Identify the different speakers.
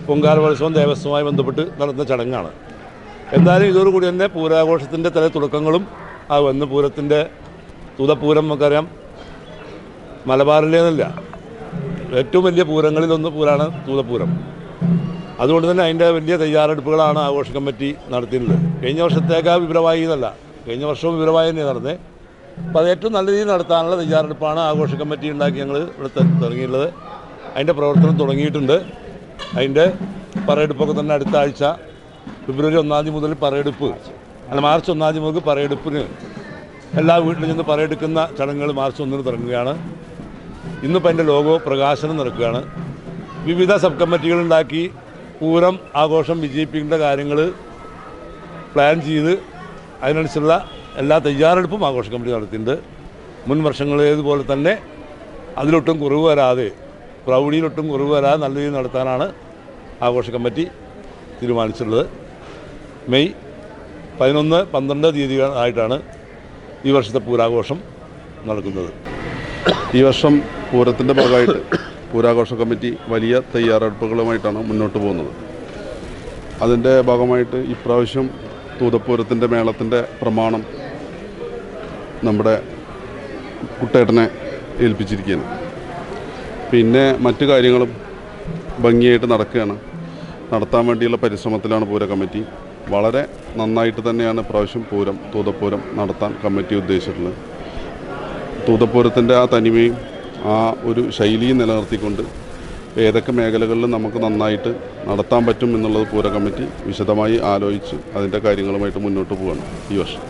Speaker 1: പൊങ്കാലമത്സവം ദേവസ്വവുമായി ബന്ധപ്പെട്ട് നടത്തുന്ന ചടങ്ങാണ്. എന്തായാലും ഇതോടുകൂടി തന്നെ പൂരാഘോഷത്തിൻ്റെ ചില തുടക്കങ്ങളും വന്ന് പൂരത്തിൻ്റെ തൂതപ്പൂരം നമുക്കറിയാം മലബാറിലേന്നല്ല ഏറ്റവും വലിയ പൂരങ്ങളിലൊന്ന് പൂരാണ് തൂതപ്പൂരം. അതുകൊണ്ട് തന്നെ അതിൻ്റെ വലിയ തയ്യാറെടുപ്പുകളാണ് ആഘോഷ കമ്മിറ്റി നടത്തിയിട്ടുള്ളത്. കഴിഞ്ഞ വർഷത്തേക്കാൾ വിപുലമായി എന്നല്ല, കഴിഞ്ഞ വർഷവും വിപുലമായി തന്നെ നടന്നത്. അപ്പോൾ അത് ഏറ്റവും നല്ല രീതിയിൽ നടത്താനുള്ള തയ്യാറെടുപ്പാണ് ആഘോഷ കമ്മിറ്റി ഉണ്ടാക്കി ഞങ്ങൾ ഇവിടെ തുടങ്ങിയിട്ടുള്ളത്. അതിൻ്റെ പ്രവർത്തനം തുടങ്ങിയിട്ടുണ്ട്. അതിൻ്റെ പറയെടുപ്പൊക്കെ തന്നെ അടുത്ത ആഴ്ച ഫെബ്രുവരി 1 മുതൽ പറയെടുപ്പ് മാർച്ച് 1 മുതൽ പറയെടുപ്പിന് എല്ലാ വീട്ടിലും ചെന്ന് പറയെടുക്കുന്ന ചടങ്ങുകൾ മാർച്ച് 1 തുടങ്ങുകയാണ്. ഇന്നിപ്പോൾ അതിൻ്റെ ലോഗോ പ്രകാശനം നടക്കുകയാണ്. വിവിധ സബ് കമ്മിറ്റികളുണ്ടാക്കി പൂരം ആഘോഷം വിജയിപ്പിക്കേണ്ട കാര്യങ്ങൾ പ്ലാൻ ചെയ്ത് അതിനനുസരിച്ചുള്ള എല്ലാ തയ്യാറെടുപ്പും ആഘോഷ കമ്മിറ്റി നടത്തിയിട്ടുണ്ട്. മുൻ വർഷങ്ങളേതുപോലെ തന്നെ അതിലൊട്ടും കുറവ് വരാതെ, പ്രൗഢിയിലൊട്ടും കുറവ് വരാതെ നല്ല രീതിയിൽ നടത്താനാണ് ആഘോഷ കമ്മിറ്റി തീരുമാനിച്ചിട്ടുള്ളത്. മെയ് 11, 12 തീയതികളായിട്ടാണ് ഈ വർഷത്തെ പൂരാഘോഷം നടക്കുന്നത്.
Speaker 2: ഈ വർഷം പൂരത്തിൻ്റെ ഭാഗമായിട്ട് പൂരാഘോഷ കമ്മിറ്റി വലിയ തയ്യാറെടുപ്പുകളുമായിട്ടാണ് മുന്നോട്ട് പോകുന്നത്. അതിൻ്റെ ഭാഗമായിട്ട് ഇപ്രാവശ്യം തൂതപ്പൂരത്തിൻ്റെ മേളത്തിൻ്റെ പ്രമാണം നമ്മുടെ കുട്ടേട്ടനെ ഏൽപ്പിച്ചിരിക്കുകയാണ്. പിന്നെ മറ്റു കാര്യങ്ങളും ഭംഗിയായിട്ട് നടത്താൻ വേണ്ടിയുള്ള പരിശ്രമത്തിലാണ് പൂര കമ്മിറ്റി. വളരെ നന്നായിട്ട് തന്നെയാണ് ഇപ്രാവശ്യം തൂതപ്പൂരം നടത്താൻ കമ്മിറ്റി ഉദ്ദേശിച്ചിട്ടുള്ളത്. തൂതപ്പൂരത്തിൻ്റെ ആ തനിമയും ആ ഒരു ശൈലിയും നിലനിർത്തിക്കൊണ്ട് ഏതൊക്കെ മേഖലകളിലും നമുക്ക് നന്നായിട്ട് നടത്താൻ പറ്റും എന്നുള്ളത് പൂര കമ്മിറ്റി വിശദമായി ആലോചിച്ച് അതിൻ്റെ കാര്യങ്ങളുമായിട്ട് മുന്നോട്ട് പോവുകയാണ് ഈ വർഷം.